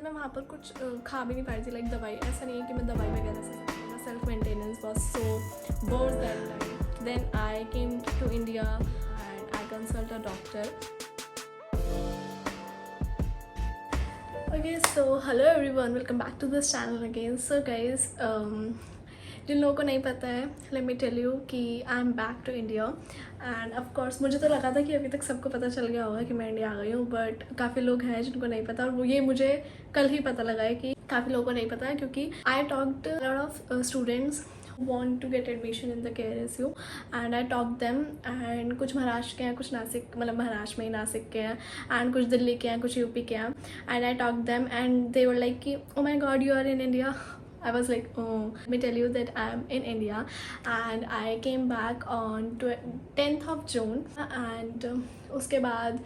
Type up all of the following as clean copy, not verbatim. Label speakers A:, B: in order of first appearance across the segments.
A: मैं वहाँ पर कुछ खा भी नहीं पा रही थी, लाइक दवाई। ऐसा नहीं है कि मैं दवाई वगैरह से सकती हूँ, self maintenance was so worse that time. Then I came to India and I consult a doctor. Okay, so hello everyone, welcome back to this channel again. So guys, जिन लोगों को नहीं पता है, let me tell you कि I am back to India and of course मुझे तो लगा था कि अभी तक सबको पता चल गया होगा कि मैं इंडिया आ गई हूँ, बट काफ़ी लोग हैं जिनको नहीं पता, और वो ये मुझे कल ही पता लगा है कि काफ़ी लोगों को नहीं पता है, क्योंकि I talked lot of students want to get admission in the KRSU and I talked them, and कुछ महाराष्ट्र के हैं, कुछ नासिक, मतलब महाराष्ट्र में ही नासिक के हैं, and कुछ दिल्ली के हैं, कुछ यूपी के हैं, and I talked them and they were like कि oh my god you are in India. I was like, oh, let me tell you that I am in India and I came back on 10th of June and उसके बाद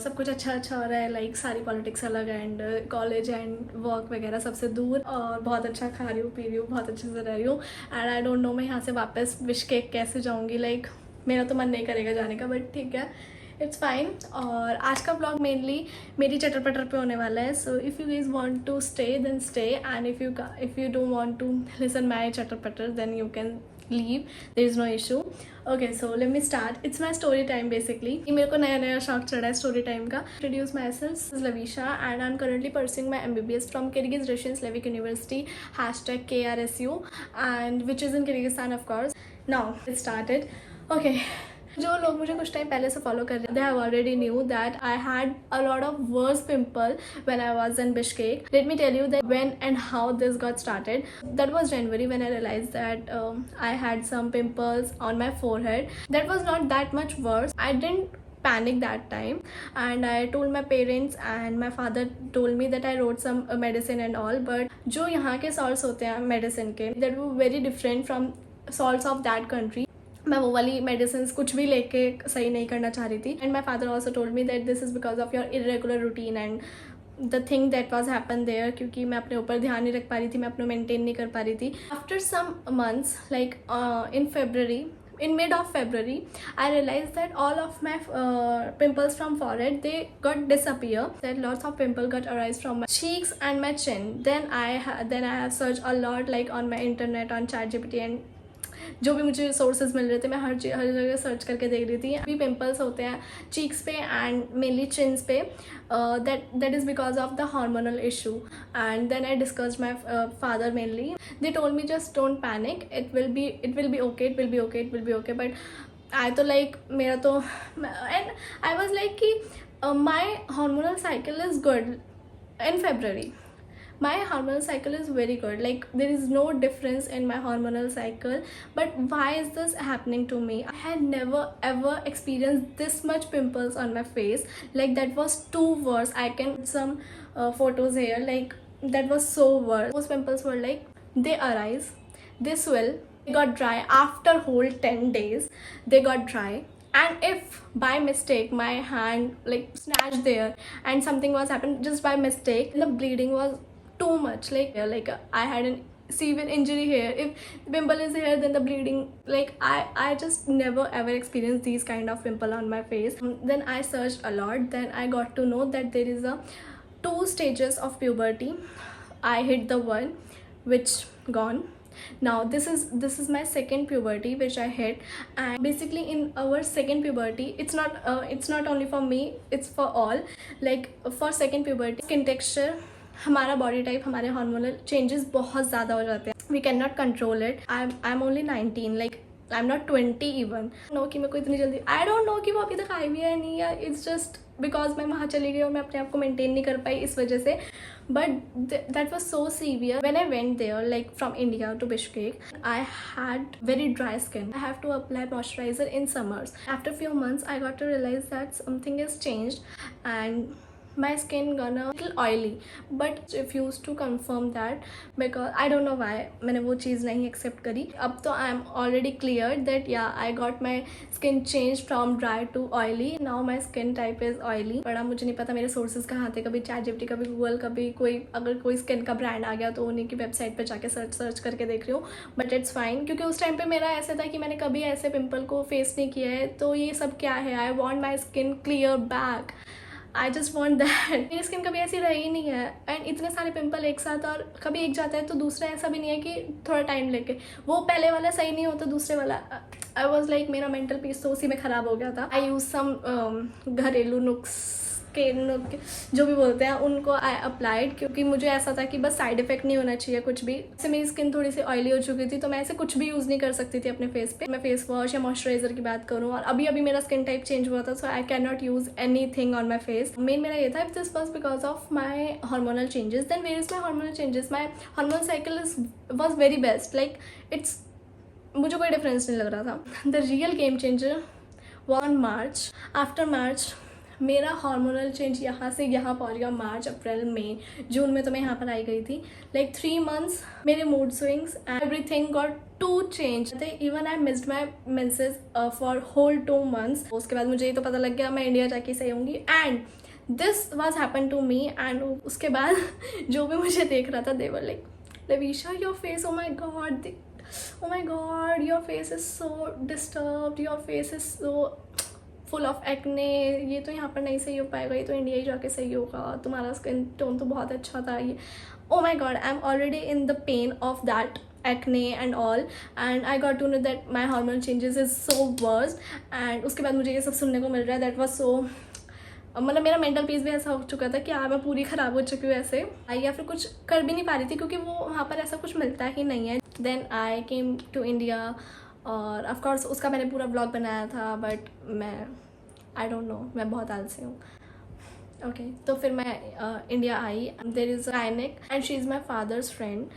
A: सब कुछ अच्छा हो रहा है, like सारी पॉलिटिक्स अलग एंड कॉलेज एंड वर्क वगैरह सबसे दूर, और बहुत अच्छा खा रही हूँ, पी रही हूँ, बहुत अच्छे से रह रही हूँ एंड आई डोंट नो मैं यहाँ से वापस बिश्केक कैसे जाऊँगी। लाइक मेरा तो मन नहीं करेगा जाने का, बट ठीक है, इट्स फाइन। और आज का ब्लॉग मेनली मेरी चटर पटर पे होने वाला है। So if you guys want to stay then stay, and if you don't want to listen my chatter patter then you can leave, there is no issue. Okay, so let me start. It's my story time basically. मेरे को नया शौक चढ़ा है story time का। Introduce myself, this is Lavisha and I'm currently pursuing my MBBS from Kyrgyz Russian Slavic University #KRSU, and which is in Kyrgyzstan of course. Now it started. Okay, जो लोग मुझे कुछ टाइम पहले से follow कर रहे हैं, they have already knew that I had a lot of worse pimple when I was in Bishkek. Let me tell you that when and how this got started. That was January when I realized that I had some pimples on my forehead. That was not that much worse. I didn't panic that time and I told my parents and my father told me that I wrote some medicine and all, but जो यहाँ के salts होते हैं medicine के, that were very different from salts of that country. मैं वो वाली medicine कुछ भी लेके सही नहीं करना चाह रही थी, and my father also told me that this is because of your irregular routine and the thing that was happen there, क्योंकि मैं अपने ऊपर ध्यान नहीं रख पा रही थी, मैं अपना मेंटेन नहीं कर पा रही थी। After some months like in mid of February I realized that all of my pimples from forehead, they got disappear, that lots of pimple got arise from my cheeks and my chin. Then I have searched a lot, like on my internet, on ChatGPT, and जो भी मुझे sources मिल रहे थे मैं हर जगह search करके देख रही थी। अभी पिंपल्स होते हैं चीक्स पे एंड मेनली चिन्स पे, that is because of the hormonal issue. And then I discussed my father mainly, they told me just don't panic, it will be okay. But I तो like मेरा तो, and I was like कि my hormonal cycle is good in February. My hormonal cycle is very good, like there is no difference in my hormonal cycle, but why is this happening to me? I had never ever experienced this much pimples on my face, like that was too worse. I can put some photos here, like that was so worse. Those pimples were like, they arise, they swell, they got dry after whole 10 days, they got dry. And if by mistake my hand like snatched there and something was happened just by mistake, the bleeding was too much, like I had an severe injury here. If the pimple is here, then the bleeding, like I just never ever experienced these kind of pimple on my face. Then I searched a lot, then I got to know that there is a 2 stages of puberty. I hit the one which gone. Now this is my second puberty which I hit, and basically in our second puberty, it's not only for me, it's for all. Like for second puberty, skin texture, हमारा body type, हमारे hormonal changes बहुत ज़्यादा हो जाते हैं, we can not control it. I am only 19, like I am not 20 even. No कि मेरे को इतनी जल्दी, आई डोंट नो कि वो अभी तक आई भी है नहीं, या इट्स जस्ट बिकॉज मैं वहाँ चली गई और मैं अपने आप को मेंटेन नहीं कर पाई इस वजह से। But that was so severe when I went there, like from India to Bishkek. I had very dry skin. I have to apply moisturizer in summers. After few months I got to realize that something has changed and my skin gonna little oily, but refused to confirm that because I don't know why मैंने वो चीज़ नहीं accept करी। अब तो I am already cleared that yeah I got my skin changed from dry to oily. Now my skin type is oily. बड़ा मुझे नहीं पता मेरे सोर्सेज कहाँ थे, कभी ChatGPT, कभी गूगल, कभी अगर कोई स्किन का ब्रांड आ गया तो उन्हीं की वेबसाइट पर जाके सर्च करके देख रही हूँ, बट इट्स फाइन, क्योंकि उस टाइम पे मेरा ऐसा था कि मैंने कभी ऐसे पिंपल को फेस नहीं किया है, तो ये सब क्या है, I want my skin clear back. I just want that. मेरी स्किन कभी ऐसी रही ही नहीं है, एंड इतने सारे पिंपल एक साथ, और कभी एक जाता है तो दूसरा ऐसा भी नहीं है कि थोड़ा टाइम लेके, वो पहले वाला सही नहीं होता दूसरे वाला। आई वॉज लाइक मेरा मेंटल पीस तो उसी में ख़राब हो गया था। आई यूज़ सम घरेलू नुस्खे जो भी बोलते हैं उनको आई अप्लाइड, क्योंकि मुझे ऐसा था कि बस साइड इफेक्ट नहीं होना चाहिए कुछ भी। जैसे मेरी स्किन थोड़ी सी ऑयली हो चुकी थी तो मैं ऐसे कुछ भी यूज़ नहीं कर सकती थी अपने फेस पे। मैं फेस वॉश या मॉइस्चराइजर की बात करूँ, और अभी अभी मेरा स्किन टाइप चेंज हुआ था, so I can not use anything on my face. Main मेरा ये था, if this was because of my hormonal changes, then where is my hormonal changes, my hormonal cycle was very best, like it's, मुझे कोई difference नहीं लग रहा था। The real game changer one March. After March मेरा hormonal change यहाँ से यहाँ पहुँच गया। मार्च, अप्रैल, मई, जून में तो मैं यहाँ पर आई गई थी। लाइक 3 months मेरे mood swings and everything got to change. Even I missed my menses for whole 2 months। उसके बाद मुझे ये तो पता लग गया मैं इंडिया जाके सही होंगी, and this was happen to me. एंड उसके बाद जो भी मुझे देख रहा था, they were like, Lavisha your face, oh my god, oh my god, your face is so disturbed, your face is so full of acne, ये तो यहाँ पर नहीं सही हो पाएगा, ये तो इंडिया ही जाके सही होगा, तुम्हारा स्किन टोन तो बहुत अच्छा था ये। oh my god, I'm already in the pain of that acne and all, and I got to know that my hormonal changes is so worst। and उसके बाद मुझे ये सब सुनने को मिल रहा है, that was so, मतलब मेरा मेंटल पीस भी ऐसा हो चुका था कि मैं पूरी ख़राब हो चुकी हूँ ऐसे, या फिर कुछ कर भी नहीं पा रही थी क्योंकि वो वहाँ पर ऐसा कुछ मिलता ही नहीं है। Then I came to India, और ऑफकोर्स उसका मैंने पूरा ब्लॉग बनाया था, बट मैं आई डोंट नो, मैं बहुत आलसी हूँ। ओके तो फिर मैं India I. There is gynaec and she is my father's friend,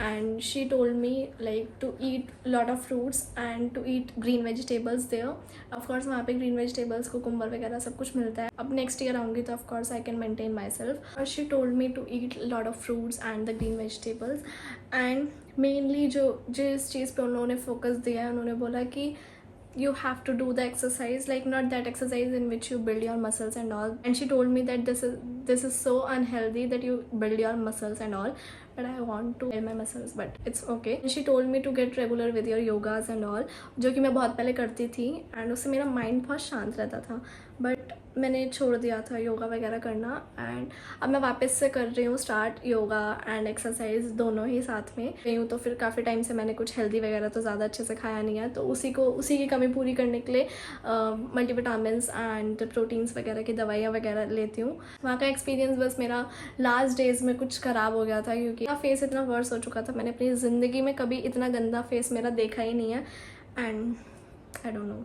A: and she told me like to eat lot of fruits and to eat green vegetables there। of course वहाँ पे green vegetables, cucumber वगैरह सब कुछ मिलता है। अब next year आऊँगी तो of course I can maintain myself। और she told me to eat lot of fruits and the green vegetables, and mainly जिस चीज़ पे उन्होंने focus दिया है, उन्होंने बोला कि you have to do the exercise, like not that exercise in which you build your muscles and all। and she told me that this is so unhealthy that you build your muscles and all, but I want to build my muscles, but it's okay। and she told me to get regular with your yogas and all, जो कि मैं बहुत पहले करती थी, and उससे मेरा mind बहुत शांत रहता था, बट मैंने छोड़ दिया था योगा वगैरह करना। एंड अब मैं वापस से कर रही हूँ स्टार्ट, योगा एंड एक्सरसाइज दोनों ही साथ में गई हूँ। तो फिर काफ़ी टाइम से मैंने कुछ हेल्दी वगैरह तो ज़्यादा अच्छे से खाया नहीं है, तो उसी की कमी पूरी करने के लिए मल्टीविटामिन्स एंड प्रोटीन्स वगैरह की दवाइयाँ वगैरह लेती हूँ। वहाँ का एक्सपीरियंस बस मेरा लास्ट डेज़ में कुछ ख़राब हो गया था, क्योंकि फेस इतना वर्स हो चुका था। मैंने अपनी ज़िंदगी में कभी इतना गंदा फेस मेरा देखा ही नहीं है, and I don't know,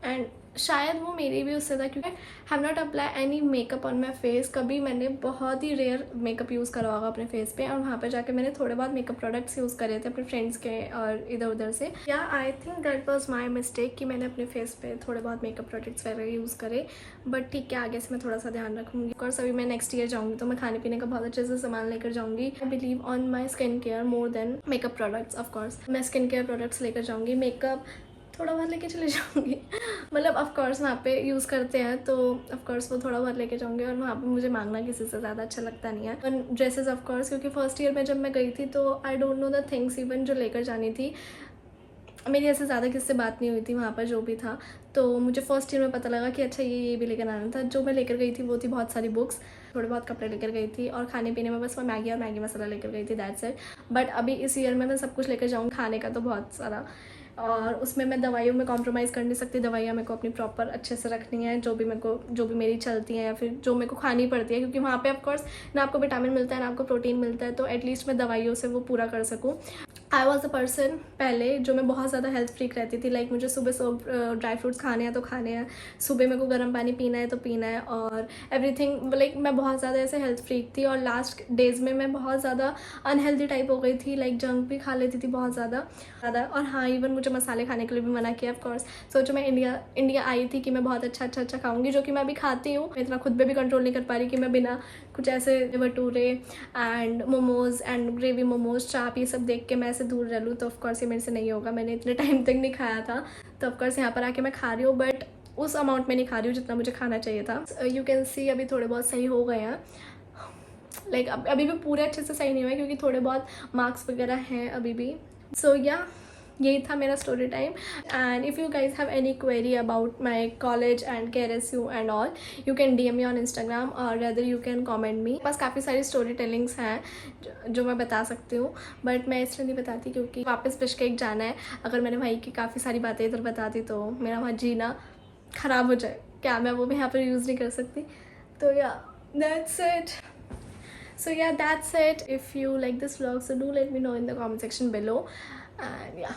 A: and शायद वो मेरी भी उससे था क्योंकि have not apply any makeup on my face. कभी मैंने बहुत ही रेयर मेकअप यूज़ करा होगा अपने फेस पे, और वहाँ पर जाके मैंने थोड़े बहुत मेकअप प्रोडक्ट्स यूज़ करे थे अपने फ्रेंड्स के और इधर उधर से। या I think that was my mistake कि मैंने अपने फेस पे थोड़े बहुत मेकअप प्रोडक्ट्स वगैरह यूज़ करे, बट ठीक है आगे से मैं थोड़ा सा ध्यान रखूँगी। ऑफकोर्स अभी मैं नेक्स्ट ईयर जाऊँगी तो मैं खाने पीने का बहुत अच्छे से सामान लेकर जाऊँगी। I believe on my skin care more than makeup products. Of course मैं स्किन केयर प्रोडक्ट्स लेकर जाऊँगी, मेकअप थोड़ा बहुत लेके चले जाऊँगी मतलब ऑफकोर्स वहाँ पे यूज़ करते हैं तो ऑफकोर्स वो थोड़ा बहुत लेके जाऊँगी, और वहाँ पे मुझे मांगना किसी से ज़्यादा अच्छा लगता नहीं है। और ड्रेसेस ऑफकोर्स, क्योंकि फर्स्ट ईयर में जब मैं गई थी तो I don't know the things even जो लेकर जानी थी। मेरी ऐसे ज़्यादा किसी से बात नहीं हुई थी वहाँ पर जो भी था, तो मुझे फर्स्ट ईयर में पता लगा कि अच्छा ये भी लेकर आना था। जो मैं लेकर गई थी वो थी बहुत सारी बुक्स, थोड़े बहुत कपड़े लेकर गई थी, और खाने पीने में बस मैं मैगी और मैगी मसाला लेकर गई थी, दैट्स इट। बट अभी इस ईयर में मैं सब कुछ लेकर जाऊँगी, खाने का तो बहुत सारा, और उसमें मैं दवाइयों में कॉम्प्रोमाइज़ कर नहीं सकती। दवाइयाँ मेरे को अपनी प्रॉपर अच्छे से रखनी है, जो भी मेरी चलती हैं या फिर जो मेरे को खानी पड़ती है, क्योंकि वहाँ पे ऑफकोर्स ना आपको विटामिन मिलता है ना आपको प्रोटीन मिलता है, तो एटलीस्ट मैं दवाइयों से वो पूरा कर सकूँ। आई वॉज अ पर्सन पहले जो मैं बहुत ज़्यादा हेल्थ फ्रीक रहती थी, लाइक मुझे सुबह ड्राई फ्रूट्स खाने हैं तो खाने हैं, सुबह मेरे को गर्म पानी पीना है तो पीना है, और एवरीथिंग, लाइक मैं बहुत ज़्यादा ऐसे हेल्थ फ्रीक थी। और लास्ट डेज़ में मैं बहुत ज़्यादा अनहेल्दी टाइप हो गई थी, लाइक जंक भी खा लेती थी बहुत ज़्यादा। और हाँ, इवन मुझे मसाले खाने के लिए भी मना किया ऑफकोर्स। सोचो मैं इंडिया आई थी कि मैं बहुत अच्छा खाऊंगी, जो कि मैं अभी खाती हूँ। मैं इतना खुद पे भी कंट्रोल नहीं कर पा रही कि मैं बिना कुछ ऐसे bhature and momos and gravy momos, चाप, ये सब देख के मैं ऐसे दूर रह लूँ, तो ऑफकोर्स ये मेरे से नहीं होगा। मैंने इतने टाइम तक नहीं खाया था, तो ऑफकोर्स यहाँ पर आके मैं खा रही हूँ, बट उस अमाउंट में नहीं खा रही हूँ जितना मुझे खाना चाहिए था। यू कैन सी अभी थोड़े बहुत सही हो गए हैं, लाइक अभी भी पूरे अच्छे से सही नहीं हुए क्योंकि थोड़े बहुत मार्क्स वगैरह हैं अभी भी। सो या यही था मेरा story time. And if you guys have any query about my college and KRSU and all, you can DM me on Instagram और रेदर यू कैन कॉमेंट मी. बस काफ़ी सारी स्टोरी टेलिंग्स हैं जो मैं बता सकती हूँ, बट मैं इसलिए नहीं बताती क्योंकि वापस बिश्केक जाना है. अगर मैंने भाई की काफ़ी सारी बातें इधर बता दी तो मेरा वहाँ जीना ख़राब हो जाए. क्या मैं वो भी यहाँ पर यूज़ नहीं कर सकती. तो या, that's it. So yeah, that's it. If you like this vlog, so do let me know in the comment section below. And yeah.